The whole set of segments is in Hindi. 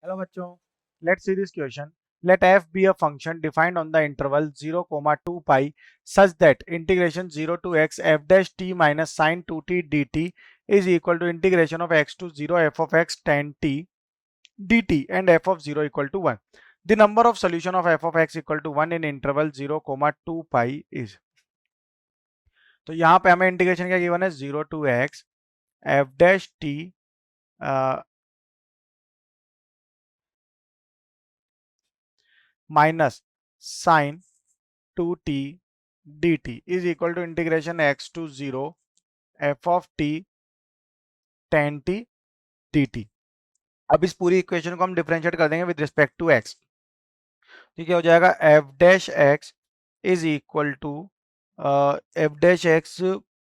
Hello बच्चों, let's see this question. Let f be a function defined on the interval 0, 2 pi such that integration 0 to x f dash t minus sin 2t dt is equal to integration of x to 0 f of x tan t dt and f of 0 equal to 1. The number of solution of f of x equal to 1 in interval 0, 2 pi is. तो यहाँ पे हमें इंटीग्रेशन क्या गिवन है 0 to x f dash t minus sin 2t dt is equal to integration x to 0 f of t tan t dt. अब इस पूरी इक्वेशन को हम डिफरेंशिएट कर देंगे विद रिस्पेक्ट टू x. ठीक है, हो जाएगा f dash x is equal to f dash x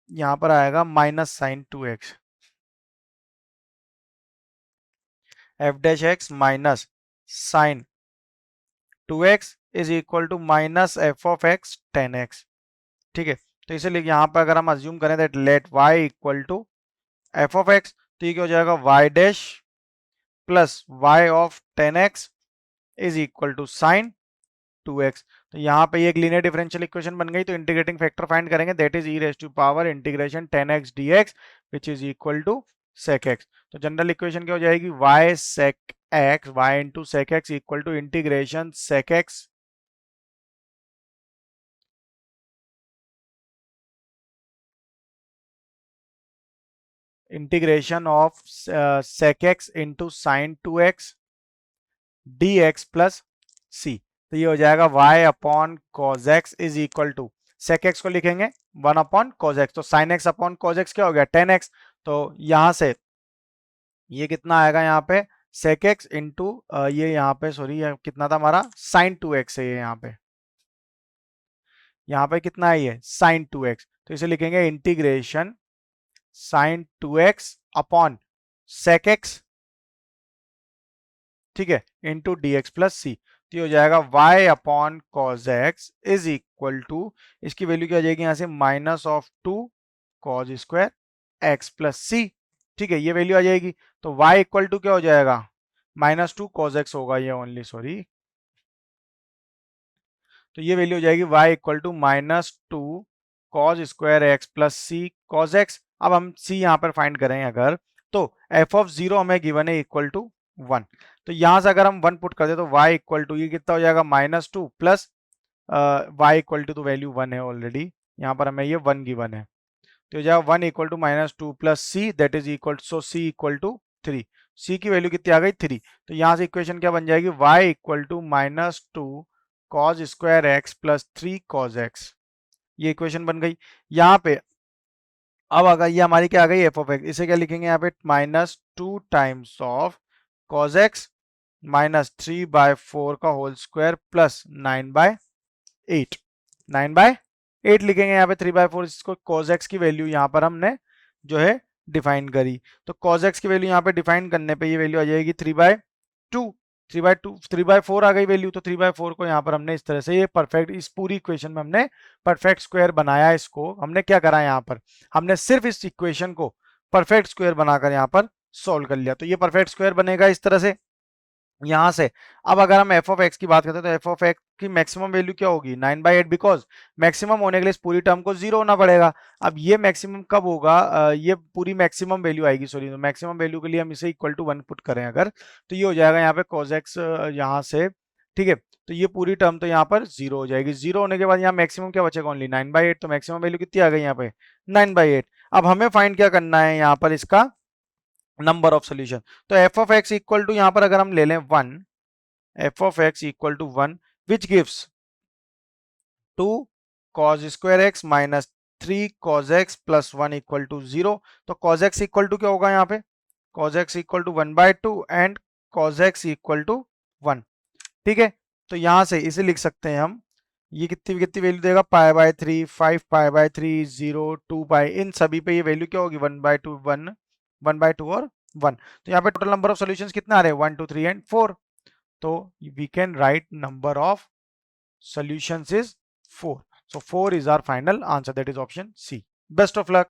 यहाँ पर आएगा minus sine 2x. f dash x minus sine 2x is equal to minus f of x tan x. ठीक है, तो इसीलिए यहाँ पर अगर हम अज्यूम करें that let y equal to f of x, तो ये क्या हो जाएगा y dash plus y of tan x is equal to sine 2x. तो यहाँ पे ये एक लीनियर डिफरेंशियल इक्वेशन बन गई. तो इंटीग्रेटिंग फैक्टर फाइंड करेंगे that is e raise to power integration tan x dx which is equal to sec x. तो जनरल इक्वेशन क्या हो जाएगी y sec x y into sec x equal to integration sec x integration of sec x into sine 2x dx plus c. तो ये हो जाएगा y upon cos x is equal to sec x को लिखेंगे 1 अपॉन cos x. तो sin x upon cos x क्या हो गया tan x. तो यहां से ये कितना आएगा यहाँ पे sec x इंटू ये यहाँ पे सॉरी कितना था हमारा sin 2x है. ये यहाँ पे कितना है ये sin 2x. तो इसे लिखेंगे integration sin 2x upon sec x, ठीक है, इंटू dx प्लस सी. तो हो जाएगा y upon cos X is equal to इसकी वैल्यू क्या आ जाएगी यहाँ से minus of 2 cos square x plus C. ठीक है, ये वैल्यू आ जाएगी. तो y इक्वल टू क्या हो जाएगा -2 कॉज एक्स होगा ये ओनली सॉरी. तो ये वैल्यू हो जाएगी y equal to -2 cos square x plus c cos x. अब हम c यहाँ पर फाइंड करें अगर, तो f ऑफ 0 हमें गिवन है इक्वल टू 1. तो यहां से अगर हम 1 पुट कर दे तो y इक्वल टू ये कितना हो जाएगा -2 प्लस y इक्वल टू तो वैल्यू 1 है ऑलरेडी. यहाँ पर हमें ये 1 गिवन है. तो हो जाएगा 1 equal to -2 plus c that is equal so c equal to 3. c की वैल्यू कितनी आ गई 3. तो यहाँ से इक्वेशन क्या बन जाएगी y equal to -2 cos square x plus 3 cos x. ये इक्वेशन बन गई. यहाँ पे अब अगर ये हमारी क्या आ गई एफ ऑफ एक्स, इसे क्या लिखेंगे यहाँ पे -2 टाइम्स ऑफ कॉज एक्स -3/4 का होल स्क्वायर प्लस 9/8. 9/8 लिखेंगे यहाँ पे 3/4. इसको कॉज एक्स की वैल्यू यहाँ पर हमने जो है डिफाइन करी. तो कॉज एक्स की वैल्यू यहाँ पे डिफाइन करने पे ये वैल्यू आ जाएगी 3/2. 3/4 आ गई वैल्यू. तो 3/4 को यहाँ पर हमने इस तरह से ये परफेक्ट इस पूरी इक्वेशन में हमने परफेक्ट स्क्वायर बनाया. इसको हमने क्या करा यहाँ पर, हमने सिर्फ इस इक्वेशन को परफेक्ट स्क्वायर बनाकर यहाँ पर सोल्व कर लिया. तो ये परफेक्ट स्क्वायर बनेगा इस तरह से यहां से. अब अगर हम एफ ऑफ एक्स की बात करते हैं तो एफ ऑफ एक्स की मैक्सिमम वैल्यू क्या होगी 9/8 बिकॉज मैक्सिमम होने के लिए इस पूरी टर्म को 0 होना पड़ेगा. अब ये मैक्सिमम कब होगा, ये पूरी मैक्सिमम वैल्यू आएगी सॉरी. तो मैक्सिमम वैल्यू के लिए हम इसे इक्वल टू 1 पुट करें अगर, तो ये हो जाएगा यहाँ पे cos x यहाँ से. ठीक है, तो ये पूरी टर्म तो यहाँ पर 0 हो जाएगी. 0 होने के बाद यहाँ मैक्सिमम क्या बचेगा ओनली 9/8. तो मैक्सिमम वैल्यू कितनी आ गई यहाँ पे 9/8. अब हमें फाइंड क्या करना है यहाँ पर इसका नंबर ऑफ सोल्यूशन. तो f of x equal to यहाँ पर अगर हम ले लें 1, f of x equal to 1 which gives 2 cos square x minus 3 cos x plus 1 equal to 0. तो cos x इक्वल टू क्या होगा यहाँ पे cos x equal to 1/2 and cos x equal to 1. ठीक है, तो यहां से इसे लिख सकते हैं हम. ये कितनी कितनी वैल्यू देगा π/3 5π/3 0 2π. इन सभी पे ये वैल्यू क्या होगी 1/2 1 1/2 और 1. तो यहाँ पे टोटल नंबर ऑफ सॉल्यूशंस कितने आ रहे हैं 1 2 3 एंड 4. तो we can write number of solutions is 4. So 4 is our final answer, that is option C. Best of luck.